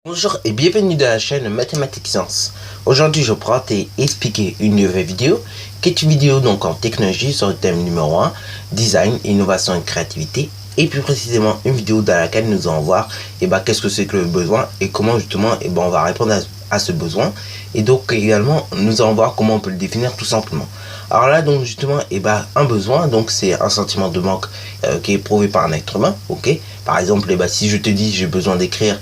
Bonjour et bienvenue dans la chaîne Mathématiques Science. Aujourd'hui, je pourrais t'expliquer une nouvelle vidéo qui est une vidéo donc en technologie sur le thème numéro 1, design, innovation et créativité. Et plus précisément, une vidéo dans laquelle nous allons voir qu'est-ce que c'est que le besoin et comment justement on va répondre à ce besoin. Et donc également, nous allons voir comment on peut le définir tout simplement. Alors là, donc justement, un besoin, donc c'est un sentiment de manque qui est éprouvé par un être humain, ok. Par exemple, si je te dis j'ai besoin d'écrire,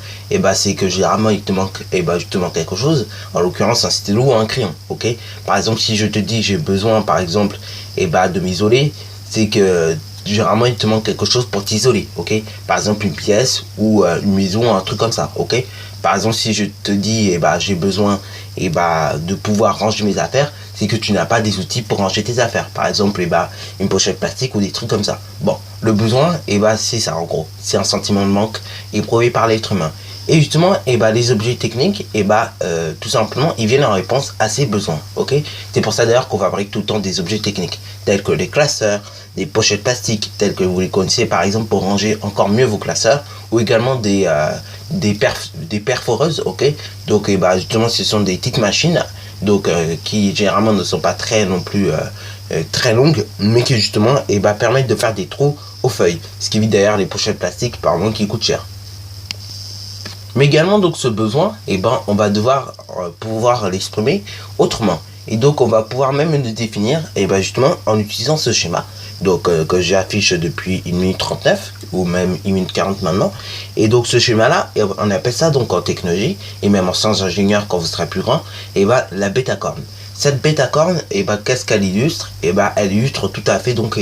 c'est que généralement il te manque justement quelque chose, en l'occurrence un stylo ou un crayon, ok. Par exemple, si je te dis j'ai besoin par exemple de m'isoler, c'est que généralement il te manque quelque chose pour t'isoler, ok. Par exemple une pièce ou une maison, un truc comme ça, ok. Par exemple, si je te dis j'ai besoin de pouvoir ranger mes affaires, c'est que tu n'as pas des outils pour ranger tes affaires. Par exemple, une pochette plastique ou des trucs comme ça. Bon, le besoin, c'est ça en gros. C'est un sentiment de manque éprouvé par l'être humain. Et justement, les objets techniques, tout simplement, ils viennent en réponse à ces besoins, ok. C'est pour ça d'ailleurs qu'on fabrique tout le temps des objets techniques, tels que les classeurs, des pochettes plastiques, telles que vous les connaissez par exemple pour ranger encore mieux vos classeurs, ou également des perforeuses, ok. Donc, justement, ce sont des petites machines, donc qui généralement ne sont pas très non plus très longues, mais qui justement permettent de faire des trous aux feuilles, ce qui évite d'ailleurs les pochettes plastiques par exemple qui coûtent cher. Mais également donc ce besoin, on va devoir pouvoir l'exprimer autrement. Et donc on va pouvoir même le définir justement en utilisant ce schéma. Donc que j'affiche depuis 1 minute 39 ou même 1 minute 40 maintenant. Et donc ce schéma là, on appelle ça donc en technologie et même en sciences ingénieurs quand vous serez plus grand, la bêta-corne. Cette bêta-corne, qu'est-ce qu'elle illustre? Elle illustre tout à fait donc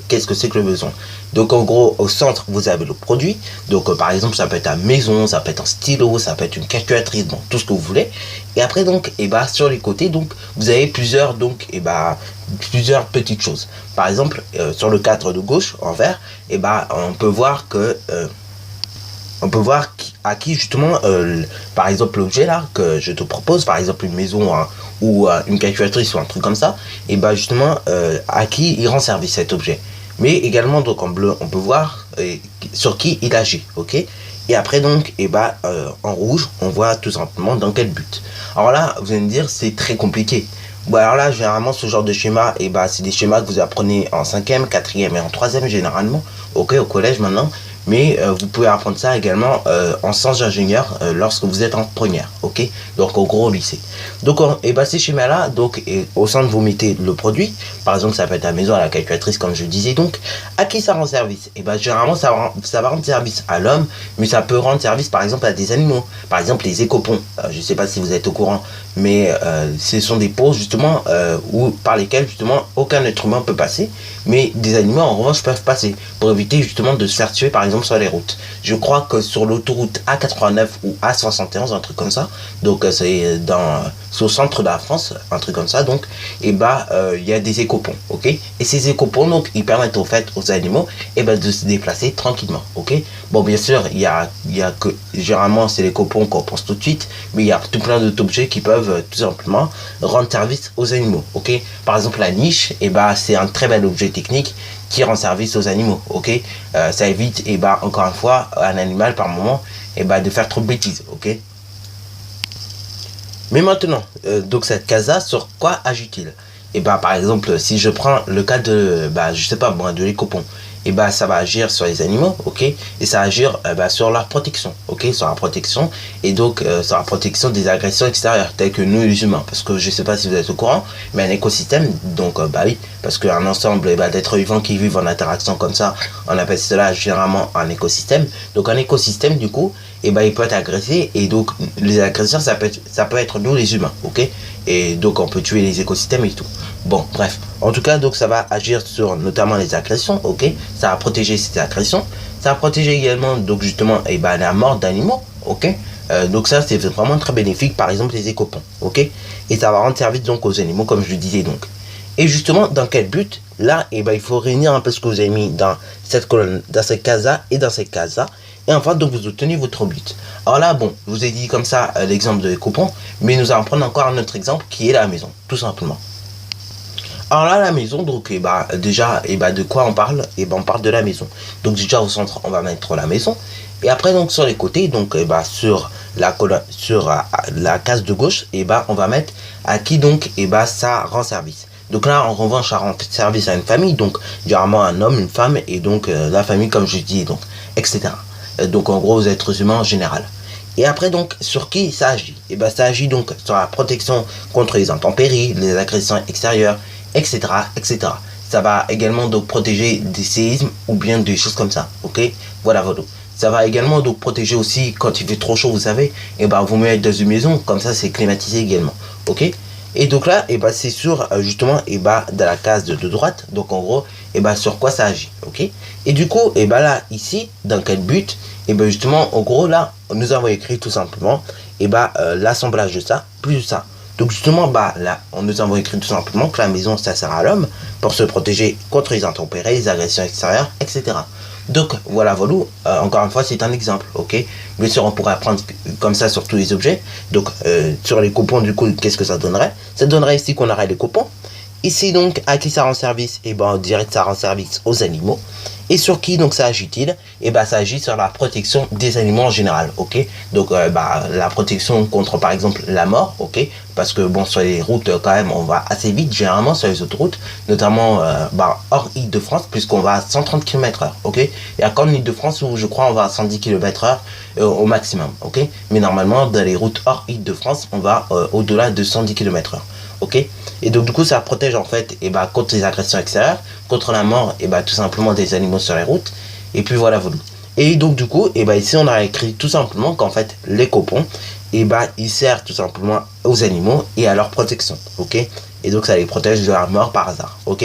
qu'est-ce que c'est que le besoin. Donc en gros, au centre, vous avez le produit. Donc par exemple, ça peut être une maison, ça peut être un stylo, ça peut être une calculatrice, bon, tout ce que vous voulez. Et après donc, sur les côtés, donc vous avez plusieurs plusieurs petites choses. Par exemple, sur le cadre de gauche en vert, on peut voir à qui justement par exemple l'objet là que je te propose, par exemple une maison ou une calculatrice ou un truc comme ça, justement à qui il rend service cet objet. Mais également donc en bleu on peut voir sur qui il agit, ok. Et après donc en rouge on voit tout simplement dans quel but. Alors là vous allez me dire c'est très compliqué. Bon, alors là généralement ce genre de schéma c'est des schémas que vous apprenez en 5e, 4e et en 3e généralement, ok, au collège maintenant. Mais vous pouvez apprendre ça également en sciences ingénieurs lorsque vous êtes en première, ok. Donc en gros au lycée. Donc ces schémas là, donc au centre vous mettez le produit. Par exemple ça peut être à la maison, à la calculatrice comme je disais. Donc à qui ça rend service? Généralement ça va rendre service à l'homme, mais ça peut rendre service par exemple à des animaux. Par exemple les écopons, je ne sais pas si vous êtes au courant, mais ce sont des pots justement par lesquels justement aucun être humain peut passer, mais des animaux en revanche peuvent passer pour éviter justement de se faire tuer par exemple sur les routes. Je crois que sur l'autoroute A89 ou A71, un truc comme ça, donc c'est au centre de la France, un truc comme ça, donc il y a des écopons, ok. Et ces écopons donc ils permettent au fait aux animaux de se déplacer tranquillement, ok. Bon, bien sûr il y a que généralement c'est les copons qu'on pense tout de suite, mais il y a tout plein d'autres objets qui peuvent tout simplement rendre service aux animaux, ok. Par exemple la niche, c'est un très bel objet technique qui rend service aux animaux, ok. Ça évite encore une fois un animal par moment de faire trop de bêtises, ok. Mais maintenant donc cette case-là, sur quoi agit-il? Par exemple si je prends le cas de je sais pas moi, de l'écopon, ça va agir sur les animaux, ok, et ça va agir sur leur protection, ok, sur la protection, et donc sur la protection des agressions extérieures telles que nous les humains, parce que je sais pas si vous êtes au courant, mais un écosystème, donc oui, parce qu'un ensemble d'êtres vivants qui vivent en interaction comme ça, on appelle cela généralement un écosystème. Donc un écosystème du coup, il peut être agressé, et donc les agresseurs ça peut être nous les humains, ok, et donc on peut tuer les écosystèmes et tout. Bon, bref, en tout cas donc ça va agir sur notamment les agressions, ok, ça va protéger ces agressions, ça va protéger également donc justement la mort d'animaux, ok. Donc ça c'est vraiment très bénéfique, par exemple les écopons, ok, et ça va rendre service donc aux animaux comme je le disais donc. Et justement dans quel but? Là il faut réunir un peu ce que vous avez mis dans cette colonne, dans cette case-là et dans cette case-là, et enfin donc vous obtenez votre but. Alors là bon, je vous ai dit comme ça l'exemple de l'écopon, mais nous allons prendre encore un autre exemple qui est la maison, tout simplement. Alors là, la maison, donc, déjà, de quoi on parle? On parle de la maison. Donc, déjà, au centre, on va mettre la maison. Et après, donc, sur les côtés, donc, sur la colonne, sur la case de gauche, on va mettre à qui, donc, ça rend service. Donc là, en revanche, ça rend service à une famille, donc, généralement, un homme, une femme, et donc, la famille, comme je dis, donc, etc. Donc, en gros, aux êtres humains en général. Et après, donc, sur qui ça agit? Ça agit, donc, sur la protection contre les intempéries, les agressions extérieures, etc., etc. Ça va également donc protéger des séismes ou bien des choses comme ça, ok? Voilà, voilà. Ça va également donc protéger aussi quand il fait trop chaud, vous savez, vous mettez dans une maison, comme ça c'est climatisé également, ok? Et donc là, c'est sur justement, dans la case de droite, donc en gros, sur quoi ça agit, ok? Et du coup, là, ici, dans quel but? Justement, en gros, là, nous avons écrit tout simplement, l'assemblage de ça, plus ça. Donc justement, là, nous avons écrit tout simplement que la maison, ça sert à l'homme pour se protéger contre les intempéries, les agressions extérieures, etc. Donc voilà, voilà. Encore une fois, c'est un exemple, ok? Bien sûr, on pourrait apprendre comme ça sur tous les objets. Donc sur les coupons, du coup, qu'est-ce que ça donnerait? Ça donnerait ici qu'on aurait les coupons. Ici, donc, à qui ça rend service? On dirait que ça rend service aux animaux. Et sur qui, donc, ça agit-il? Ça agit sur la protection des animaux en général, ok? Donc, la protection contre, par exemple, la mort, ok? Parce que, bon, sur les routes, quand même, on va assez vite, généralement, sur les autoroutes, notamment, hors Île-de-France, puisqu'on va à 130 km/h, ok? Et encore en Île-de-France, où je crois, on va à 110 km/h au maximum, ok? Mais normalement, dans les routes hors Île-de-France, on va au-delà de 110 km/h. Ok, et donc du coup ça protège en fait contre les agressions extérieures, contre la mort tout simplement des animaux sur les routes. Et puis voilà, voilà. Et donc du coup ici on a écrit tout simplement qu'en fait les copons ils servent tout simplement aux animaux et à leur protection, ok. Et donc ça les protège de la mort par hasard, ok.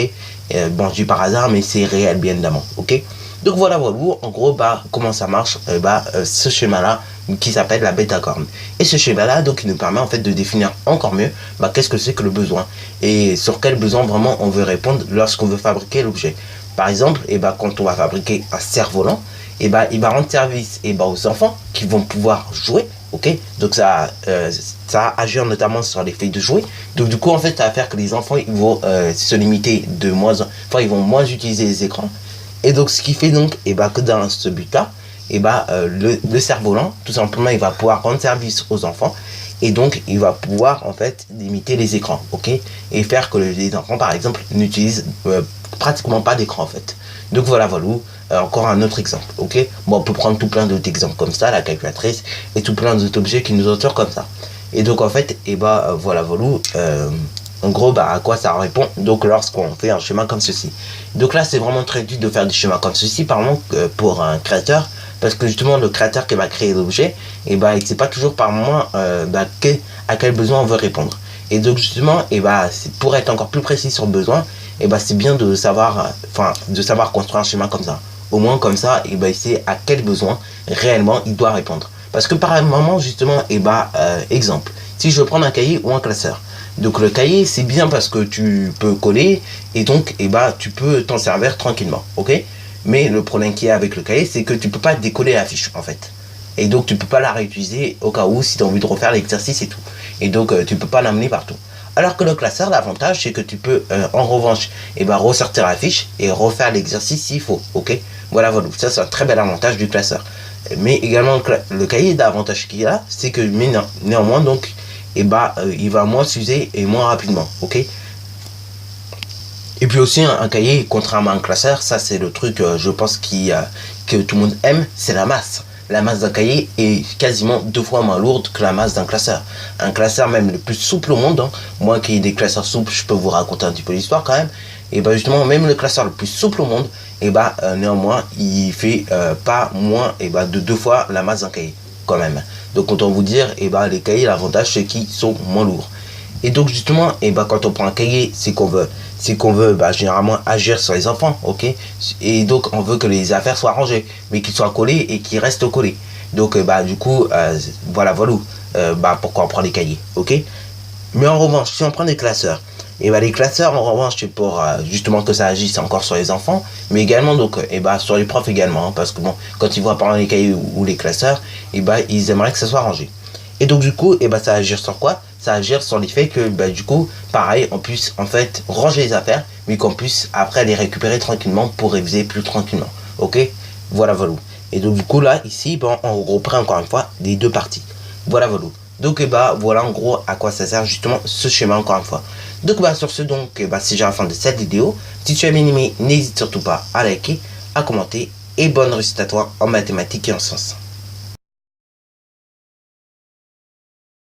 Bon, je dis par hasard, mais c'est réel bien évidemment, ok. Donc voilà, voilà, en gros, comment ça marche, ce schéma-là, qui s'appelle la bêta-corne. Et ce schéma-là, donc, il nous permet en fait de définir encore mieux, qu'est-ce que c'est que le besoin, et sur quel besoin vraiment on veut répondre lorsqu'on veut fabriquer l'objet. Par exemple, quand on va fabriquer un cerf-volant, il va rendre service aux enfants qui vont pouvoir jouer, ok. Donc ça va agir notamment sur les feuilles de jouets. Donc du coup, en fait, ça va faire que les enfants ils vont se limiter de moins, ils vont moins utiliser les écrans. Et donc, ce qui fait donc, que dans ce but-là, le cerf-volant, tout simplement, il va pouvoir rendre service aux enfants. Et donc, il va pouvoir, en fait, limiter les écrans, ok? Et faire que les enfants, par exemple, n'utilisent pratiquement pas d'écran, en fait. Donc, voilà, voilà. Encore un autre exemple, ok? Bon, on peut prendre tout plein d'autres exemples comme ça, la calculatrice, et tout plein d'autres objets qui nous entourent comme ça. Et donc, en fait, voilà, voilà. En gros, à quoi ça répond donc lorsqu'on fait un schéma comme ceci. Donc là, c'est vraiment très dur de faire des schémas comme ceci, par exemple, pour un créateur, parce que justement, le créateur qui va créer l'objet, il ne sait pas toujours par moment à quel besoin on veut répondre. Et donc justement, pour être encore plus précis sur le besoin, c'est bien de savoir construire un schéma comme ça. Au moins comme ça, il sait à quel besoin réellement il doit répondre. Parce que par un moment, justement, exemple, si je veux prendre un cahier ou un classeur, donc le cahier c'est bien parce que tu peux coller et donc tu peux t'en servir tranquillement, ok. Mais le problème qu'il y a avec le cahier, c'est que tu peux pas décoller la fiche en fait. Et donc tu peux pas la réutiliser au cas où si tu as envie de refaire l'exercice et tout. Et donc tu peux pas l'amener partout. Alors que le classeur, l'avantage c'est que tu peux en revanche ressortir la fiche et refaire l'exercice s'il faut, ok. Voilà, voilà, ça c'est un très bel avantage du classeur. Mais également le cahier, l'avantage qu'il a, c'est que néanmoins donc il va moins s'user et moins rapidement, ok. Et puis aussi un cahier, contrairement à un classeur, ça c'est le truc je pense que tout le monde aime, c'est la masse. La masse d'un cahier est quasiment 2 fois moins lourde que la masse d'un classeur. Un classeur même le plus souple au monde, moi qui ai des classeurs souples, je peux vous raconter un petit peu l'histoire quand même. Et justement, même le classeur le plus souple au monde, néanmoins, il fait pas moins de 2 fois la masse d'un cahier, quand même. Donc autant vous dire, les cahiers, l'avantage c'est qu'ils sont moins lourds. Et donc justement, quand on prend un cahier, c'est qu'on veut généralement agir sur les enfants, ok. Et donc on veut que les affaires soient rangées, mais qu'ils soient collés et qu'ils restent collés. Donc du coup, voilà, voilà, pourquoi on prend des cahiers, ok. Mais en revanche, si on prend des classeurs, les classeurs en revanche c'est pour justement que ça agisse encore sur les enfants, mais également donc sur les profs également, parce que bon, quand ils voient par exemple les cahiers ou les classeurs, ils aimeraient que ça soit rangé. Et donc du coup, ça va agir sur quoi? ça agir sur l'effet que du coup, pareil, on puisse en fait ranger les affaires, mais qu'on puisse après les récupérer tranquillement pour réviser plus tranquillement. Ok, voilà. Et donc du coup là, ici, on reprend encore une fois les deux parties. Voilà. Donc voilà en gros à quoi ça sert justement ce schéma encore une fois. Donc sur ce, donc c'est déjà la fin de cette vidéo. Si tu as bien aimé, n'hésite surtout pas à liker, à commenter, et bonne réussite à toi en mathématiques et en sciences.